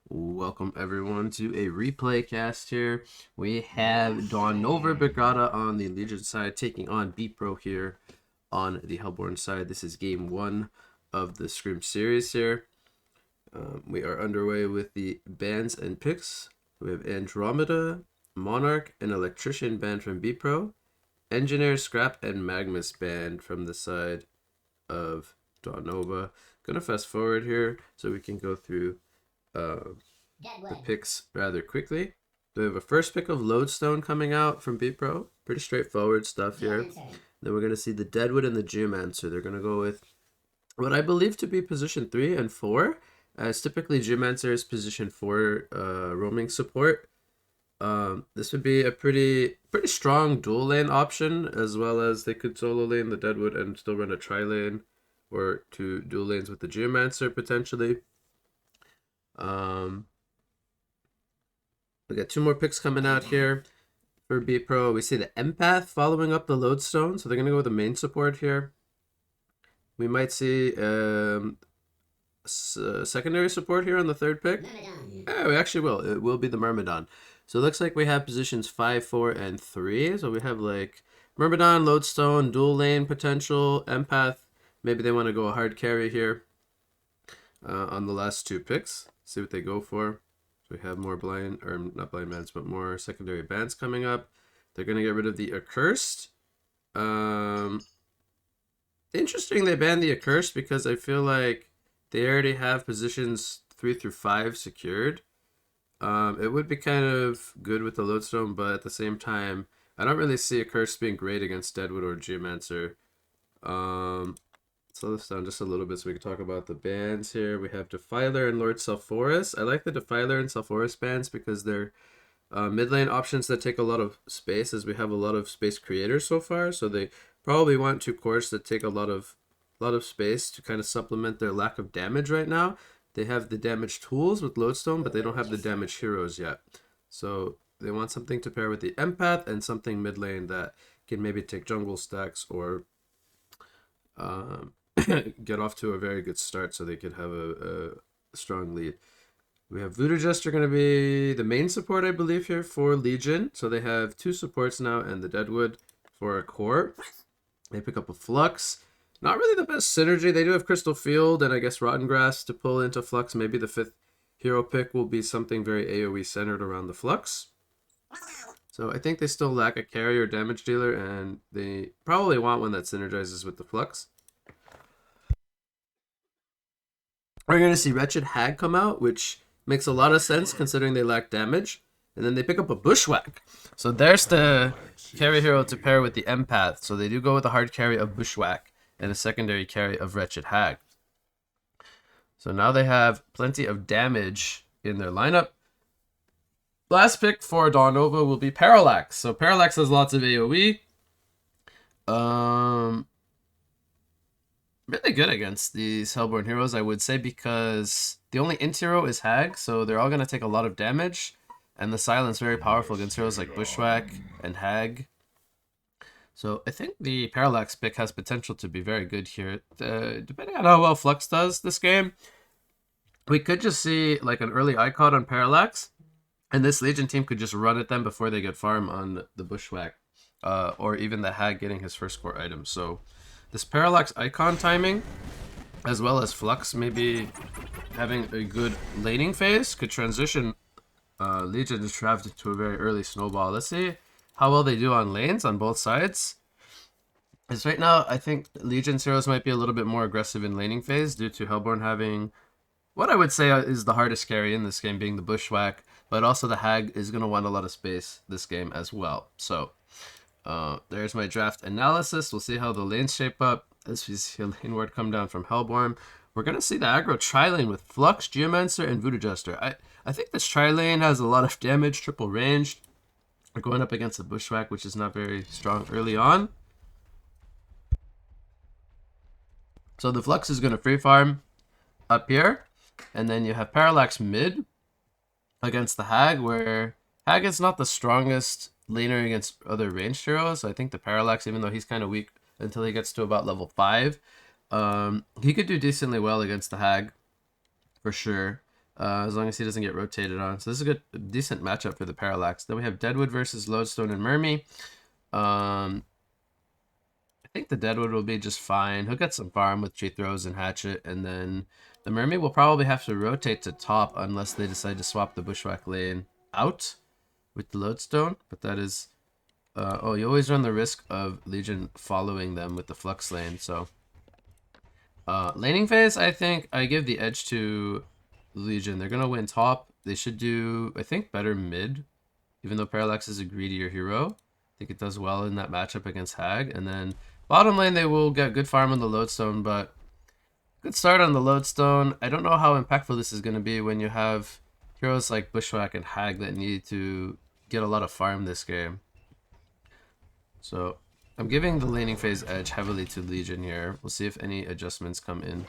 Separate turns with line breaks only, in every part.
Welcome everyone to a replay cast here. We have Daunova Brigada on the Legion side taking on Bpro here on the Hellborn side. This is game one of the Scrim series here. We are underway with the bans and picks. We have Andromeda, Monarch, and Electrician band from Bpro, Engineer, Scrap, and Magnus band from the side of Daunova. Gonna fast forward here so we can go through the picks rather quickly. We have a first pick of Lodestone coming out from Bpro. Pretty straightforward stuff here. Then we're going to see the Deadwood and the Geomancer. They're going to go with what I believe to be position 3 and 4, as typically Geomancer is position 4 roaming support. This would be a pretty strong dual lane option, as well as they could solo lane the Deadwood and still run a tri-lane or two dual lanes with the Geomancer potentially. We got two more picks coming out here for Bpro. We see the Empath following up the Lodestone, so they're going to go with the main support here. We might see secondary support here on the third pick. Yeah, we actually will. It will be the Myrmidon. So it looks like we have positions 5, 4, and 3. So we have like Myrmidon, Lodestone, dual lane potential, Empath. Maybe they want to go a hard carry here on the last two picks. See what they go for. So we have more blind, or not blind bands, but more secondary bands coming up. They're going to get rid of the Accursed. Interesting they banned the Accursed because I feel like they already have positions 3 through 5 secured. It would be kind of good with the Lodestone, but at the same time, I don't really see Accursed being great against Deadwood or Geomancer. Slow this down just a little bit so we can talk about the bands here. We have Defiler and Lord Sulphorus. I like the Defiler and Sulphorus bands because they're mid lane options that take a lot of space, as we have a lot of space creators so far. So they probably want two cores that take a lot of space to kind of supplement their lack of damage right now. They have the damage tools with Lodestone, but they don't have the damage heroes yet. So they want something to pair with the Empath and something mid lane that can maybe take jungle stacks or get off to a very good start so they could have a strong lead. We have Voodoo Jester going to be the main support, I believe, here for Legion. So they have two supports now and the Deadwood for a core. They pick up a Flux. Not really the best synergy. They do have Crystal Field and I guess Rotten Grass to pull into Flux. Maybe the fifth hero pick will be something very AoE centered around the Flux. So I think they still lack a carry or damage dealer, and they probably want one that synergizes with the Flux. We're going to see Wretched Hag come out, which makes a lot of sense considering they lack damage. And then they pick up a Bushwhack. So there's the carry hero to pair with the Empath. So they do go with a hard carry of Bushwhack and a secondary carry of Wretched Hag. So now they have plenty of damage in their lineup. Last pick for Daunova will be Parallax. So Parallax has lots of AoE. Really good against these Hellborn heroes, I would say, because the only int hero is Hag, so they're all going to take a lot of damage, and the silence very powerful against heroes like Bushwhack and Hag. So I think the Parallax pick has potential to be very good here. Depending on how well Flux does this game, we could just see like an early icon on Parallax, and this Legion team could just run at them before they get farm on the Bushwhack, or even the Hag getting his first core item. So this Parallax icon timing, as well as Flux maybe having a good laning phase, could transition Legion's draft into a very early snowball. Let's see how well they do on lanes on both sides. Because right now, I think Legion's heroes might be a little bit more aggressive in laning phase due to Hellborn having what I would say is the hardest carry in this game, being the Bushwhack, but also the Hag is going to want a lot of space this game as well. So there's my draft analysis. We'll see how the lanes shape up. As we see a lane ward come down from Hellborn, we're going to see the aggro tri-lane with Flux, Geomancer, and Voodoo Jester. I think this tri-lane has a lot of damage, triple ranged. We're going up against the Bushwhack, which is not very strong early on. So the Flux is going to free farm up here. And then you have Parallax mid against the Hag, where Hag is not the strongest laner against other ranged heroes. I think the Parallax, even though he's kind of weak until he gets to about level 5, he could do decently well against the Hag, for sure. as long as he doesn't get rotated on. So this is a good, decent matchup for the Parallax. Then we have Deadwood versus Lodestone and Mermy. I think the Deadwood will be just fine. He'll get some farm with Tree Throws and Hatchet, and then the Mermy will probably have to rotate to top unless they decide to swap the Bushwhack lane out with the Lodestone. But that is... oh, you always run the risk of Legion following them with the Flux lane, so... laning phase, I think I give the edge to Legion. They're going to win top. They should do, I think, better mid, even though Parallax is a greedier hero. I think it does well in that matchup against Hag. And then bottom lane, they will get good farm on the Lodestone, but good start on the Lodestone. I don't know how impactful this is going to be when you have heroes like Bushwhack and Hag that need to get a lot of farm this game. So I'm giving the laning phase edge heavily to Legion here. We'll see if any adjustments come in.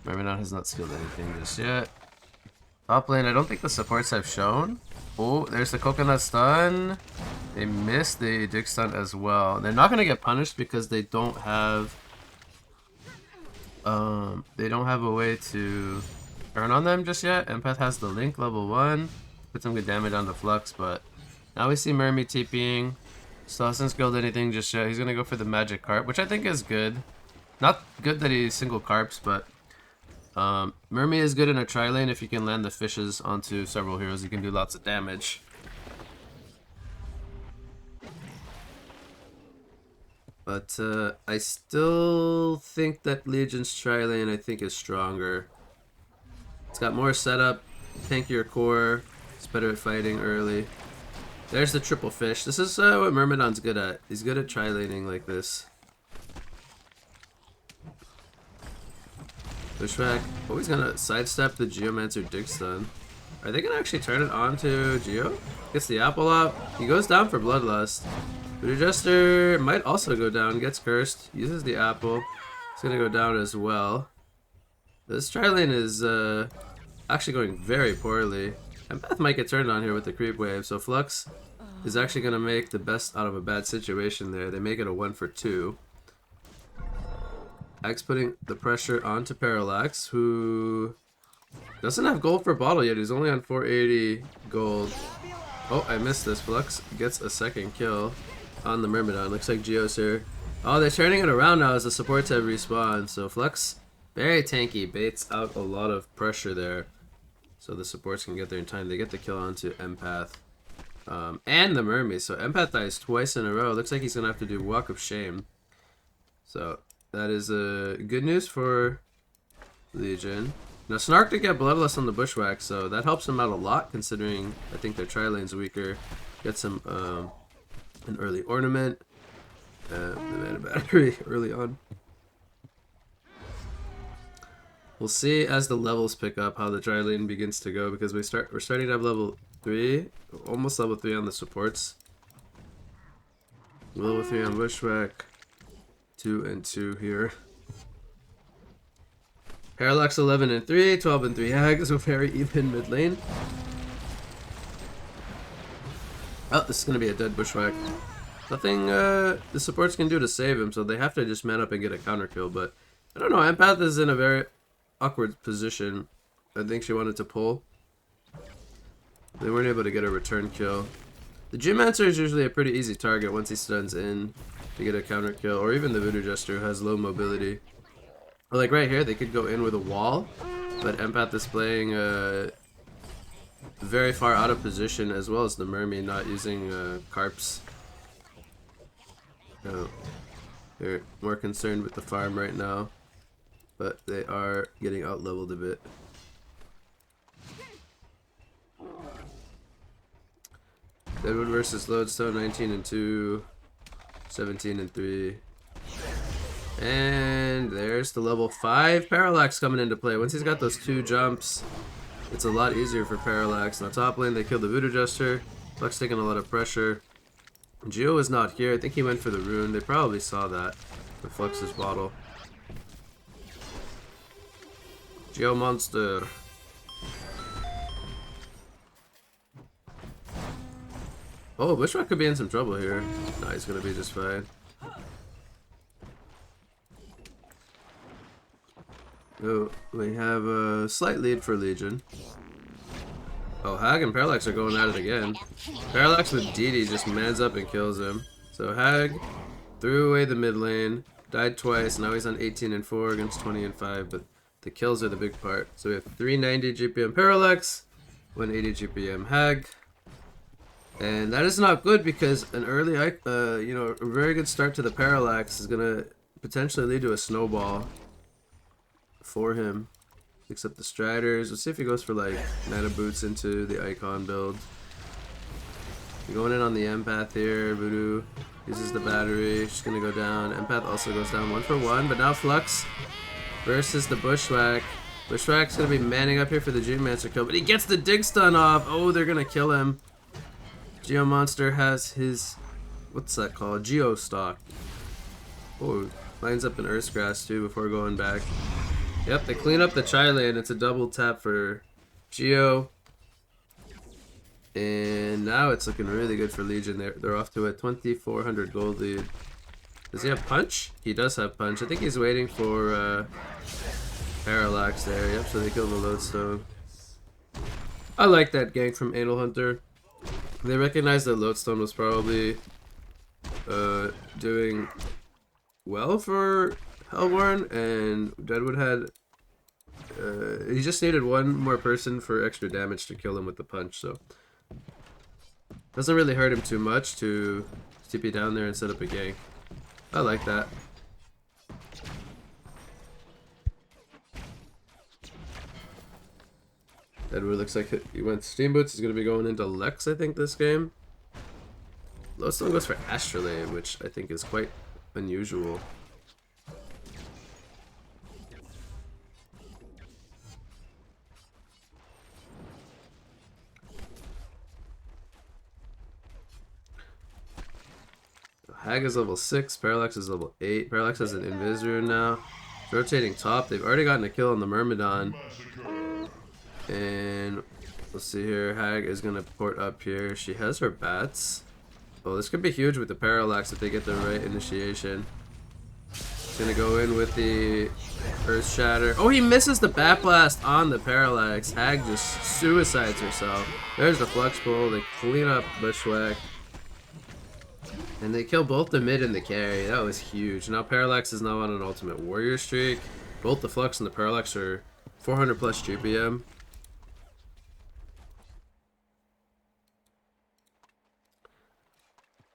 Myrmidon has not skilled anything just yet. Top lane, I don't think the supports have shown. Oh, there's the coconut stun. They missed the dig stun as well. They're not going to get punished because they don't have a way to turn on them just yet. Empath has the link level 1. Put some good damage on the Flux, but now we see Mermy TPing. Still hasn't skilled anything just yet. He's going to go for the magic carp, which I think is good. Not good that he single carps, but Mermy is good in a tri-lane. If you can land the fishes onto several heroes, you can do lots of damage. But I still think that Legion's tri-lane, I think, is stronger. It's got more setup, tankier core, it's better at fighting early. There's the triple fish. This is what Myrmidon's good at. He's good at tri-laning like this. Bushwhack. Oh, he's gonna sidestep the Geomancer dig stun. Are they gonna actually turn it on to Geo? Gets the apple up. He goes down for Bloodlust. Voodoo Jester might also go down. Gets cursed. Uses the apple. He's gonna go down as well. This tri-lane is actually going very poorly. Empath might get turned on here with the creep wave, so Flux is actually gonna make the best out of a bad situation there. They make it a 1 for 2. Hag's putting the pressure onto Parallax, who doesn't have gold for bottle yet. He's only on 480 gold. Oh, I missed this. Flux gets a second kill on the Myrmidon. Looks like Geo's here. Oh, they're turning it around now as the supports have respawned. So Flux, very tanky, baits out a lot of pressure there. So the supports can get there in time. They get the kill onto Empath and the Mermy. So Empath dies twice in a row. Looks like he's going to have to do Walk of Shame. So that is good news for Legion. Now Snark did get Bloodlust on the Bushwhack, so that helps him out a lot considering I think their tri-lane's weaker. Get some an early ornament. The mana battery early on. We'll see as the levels pick up how the tri-lane begins to go because we're starting to have level 3, almost level 3 on the supports. Level 3 on Bushwhack. 2 and 2 here. Parallax 11 and 3, 12 and 3 Hag, so very even mid lane. Oh, this is going to be a dead Bushwhack. Nothing the supports can do to save him, so they have to just man up and get a counter kill, but I don't know, Empath is in a very awkward position. I think she wanted to pull. They weren't able to get a return kill. The Geomancer is usually a pretty easy target once he stuns in to get a counter kill, or even the Voodoo Jester who has low mobility. Or like right here, they could go in with a wall, but Empath is playing very far out of position, as well as the Mermy not using carps. So they're more concerned with the farm right now, but they are getting out leveled a bit. Deadwood versus Lodestone, 19 and 2, 17 and 3. And there's the level 5 Parallax coming into play. Once he's got those 2 jumps, it's a lot easier for Parallax. Now top lane, they killed the Voodoo Jester. Flux taking a lot of pressure. Geo is not here. I think he went for the rune. They probably saw that with Flux's bottle. Geo monster. Oh, Bushwhack could be in some trouble here. No, he's gonna be just fine. Oh, we have a slight lead for Legion. Oh, Hag and Parallax are going at it again. Parallax with DD just mans up and kills him. So Hag threw away the mid lane, died twice, now he's on 18 and 4 against 20 and 5, but the kills are the big part. So we have 390 GPM Parallax, 180 GPM Hag. And that is not good because an early, you know, a very good start to the Parallax is going to potentially lead to a snowball for him. Picks up the Striders. Let's see if he goes for like Mana Boots into the Icon build. Going in on the Empath here. Voodoo uses the battery. She's going to go down. Empath also goes down 1 for 1. But now Flux versus the Bushwhack. Bushwhack's going to be manning up here for the Geomancer kill. But he gets the Dig Stun off. Oh, they're going to kill him. Geomonster has his... What's that called? Geostock. Oh, lines up an Earthgrass too before going back. Yep, they clean up the Chai lane. It's a double tap for Geo. And now it's looking really good for Legion. They're off to a 2,400 gold lead. Does he have Punch? He does have Punch. I think he's waiting for Parallax there. Yep, so they kill the Lodestone. I like that gank from Anal Hunter. They recognized that Lodestone was probably doing well for Hellborn, and Deadwood had he just needed one more person for extra damage to kill him with the punch, so doesn't really hurt him too much to TP down there and set up a gank. I like that. Deadwood looks like he went Steamboots. He's going to be going into Lex, I think, this game. Lodestone goes for Astrolabe, which I think is quite unusual. Hag is level 6, Parallax is level 8. Parallax has an Invis rune now. Rotating top. They've already gotten a kill on the Myrmidon. And let's see here. Hag is going to port up here. She has her bats. Oh, this could be huge with the Parallax if they get the right initiation. She's going to go in with the Earth Shatter. Oh, he misses the Bat Blast on the Parallax. Hag just suicides herself. There's the Flux Pull. They clean up Bushwhack. And they kill both the mid and the carry. That was huge. Now Parallax is now on an ultimate warrior streak. Both the Flux and the Parallax are 400 plus GPM.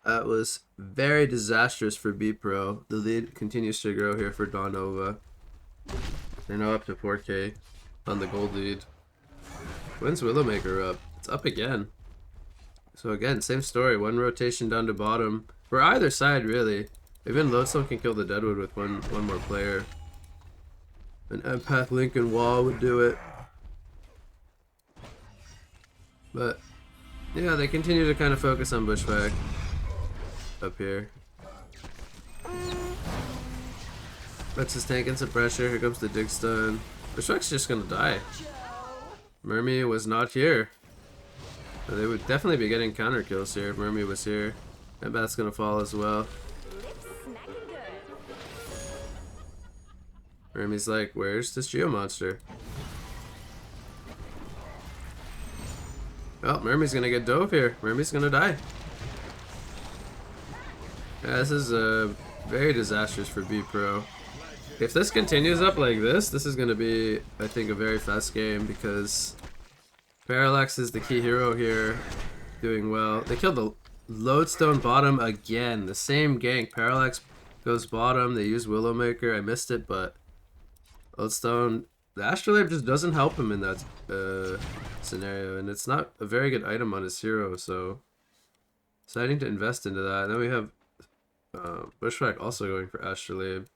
That was very disastrous for Bpro. The lead continues to grow here for Daunova. They're now up to 4K on the gold lead. When's Willowmaker up? It's up again. So again, same story. One rotation down to bottom. For either side, really. Even Lodestone can kill the Deadwood with one more player. An Empath Lincoln Wall would do it. But, yeah, they continue to kind of focus on Bushwhack up here. That's his tank and some pressure. Here comes the Dig Stun. Bushwhack's just gonna die. Mermy was not here. They would definitely be getting counter kills here if Mermy was here. And Bat's gonna fall as well. Mermy's like, where's this Geomonster? Well, Mermy's gonna get dove here. Mermy's gonna die. Yeah, this is very disastrous for Bpro. If this continues up like this is gonna be, I think, a very fast game because Parallax is the key hero here, doing well. They killed the Lodestone bottom again. The same gank. Parallax goes bottom. They use Willowmaker. I missed it, but Lodestone, the Astrolabe just doesn't help him in that scenario, and it's not a very good item on his hero, so deciding to invest into that. And then we have Bushwhack also going for Astrolabe.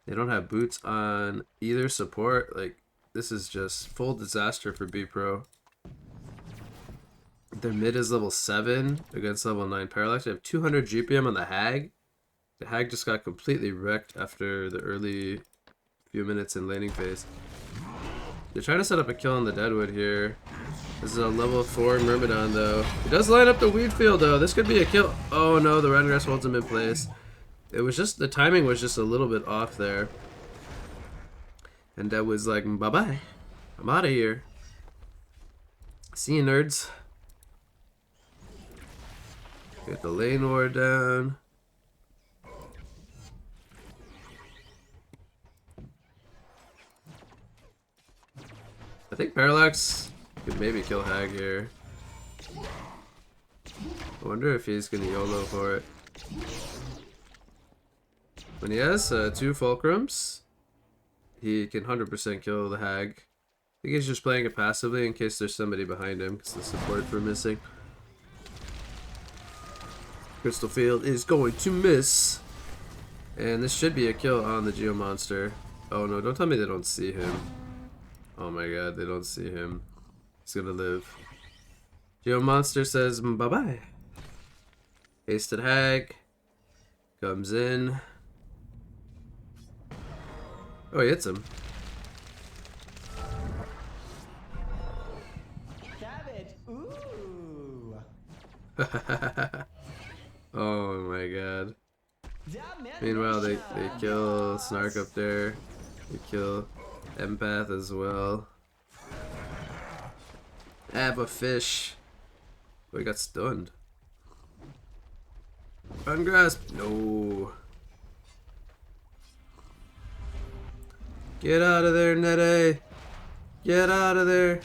They don't have boots on either support. Like, this is just full disaster for Bpro. Their mid is level 7 against level 9 Parallax. They have 200 GPM on the Hag. The Hag just got completely wrecked after the early few minutes in laning phase. They're trying to set up a kill on the Deadwood here. This is a level 4 Myrmidon though. He does line up the Weed Field though. This could be a kill. Oh no, the Redgrass holds him in place. It was just, the timing was just a little bit off there. And that was like, bye-bye. I'm out of here. See you, nerds. Get the lane ward down. I think Parallax could maybe kill Hag here. I wonder if he's gonna YOLO for it. When he has 2 Fulcrums, he can 100% kill the Hag. I think he's just playing it passively in case there's somebody behind him because the supports were missing. Crystal Field is going to miss. And this should be a kill on the Geo Monster. Oh no, don't tell me they don't see him. Oh my god, they don't see him. He's gonna live. Geo Monster says bye-bye. Hasted Hag. Comes in. Oh, he hits him.
Ooh.
Oh my god. Meanwhile, they kill Snark up there. They kill Empath as well. Have a fish. Oh, he got stunned. Ungrasp. No. Get out of there, Nede. Get out of there.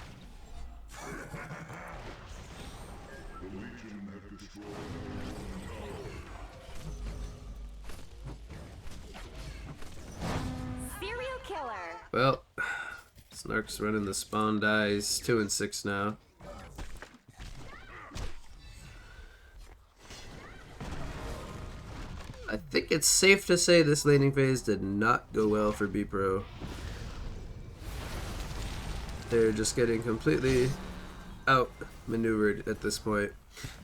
Serial killer.
Well, Snark's running the spawn dies. 2 and 6 now. I think it's safe to say this laning phase did not go well for Bpro. They're just getting completely outmaneuvered at this point.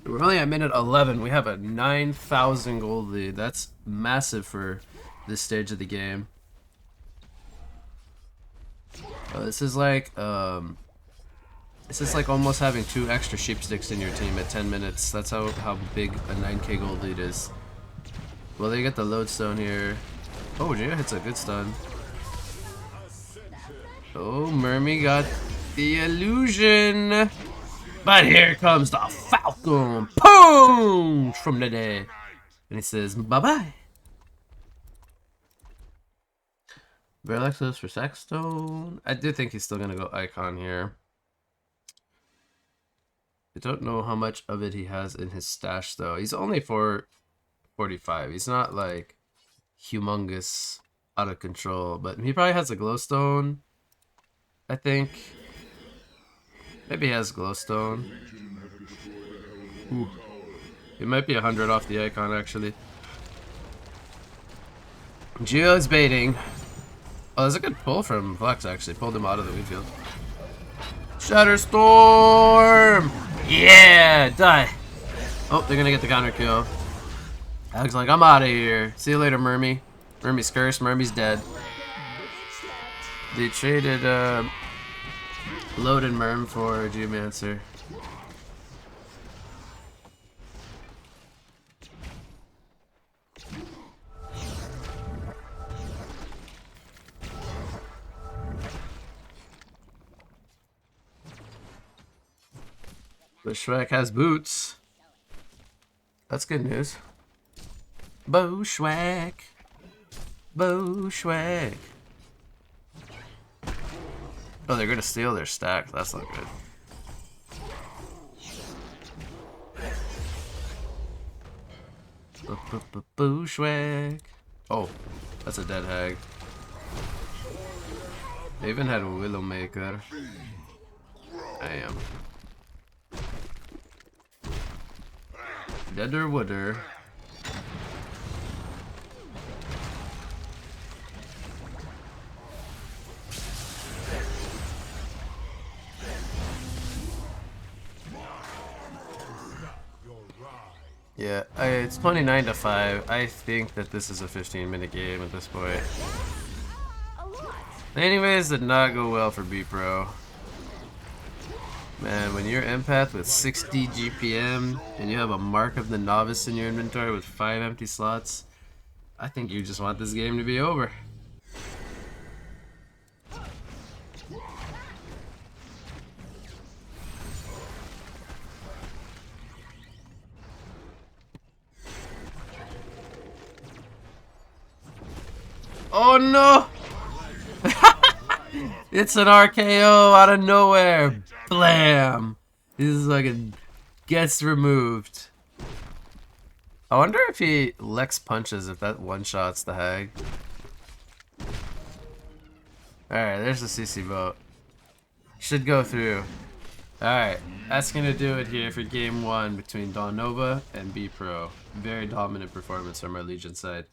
We're only at minute 11. We have a 9,000 gold lead. That's massive for this stage of the game. This is like almost having 2 extra sheep sticks in your team at 10 minutes. That's how big a 9k gold lead is. Well, they get the lodestone here. Oh, Gia hits a good stun. Oh, Mermy got the illusion. But here comes the Falcon. Boom! From the day. And he says, bye-bye. Verlex lives for Sackstone. I do think he's still going to go Icon here. I don't know how much of it he has in his stash, though. He's only for 45. He's not like humongous, out of control, but he probably has a glowstone. I think maybe he has glowstone. Ooh. He might be 100 off the icon actually. Geo's baiting. Oh, there's a good pull from Flex actually. Pulled him out of the wheat field. Shatterstorm! Yeah, die. Oh, they're gonna get the counter kill. Hag's like, I'm out of here. See you later, Mermy. Mermy's cursed. Mermy's dead. They traded Load and Merm for Geomancer. Bushwhack has boots. That's good news. Bushwhack. Bushwhack. Oh, they're gonna steal their stack. That's not good. Bushwhack. Oh, that's a dead hag. They even had a Willowmaker. Damn. Deader Wooder. Yeah, it's 29-5. I think that this is a 15-minute game at this point. Anyways, did not go well for Bpro. Man, when you're empath with 60 GPM and you have a Mark of the Novice in your inventory with 5 empty slots, I think you just want this game to be over. Oh no! It's an RKO out of nowhere. Blam! This is like a gets removed. I wonder if he Lex punches if that one-shots the hag. Alright, there's the CC vote. Should go through. Alright, that's gonna do it here for game 1 between Daunova and Bpro. Very dominant performance from our Legion side.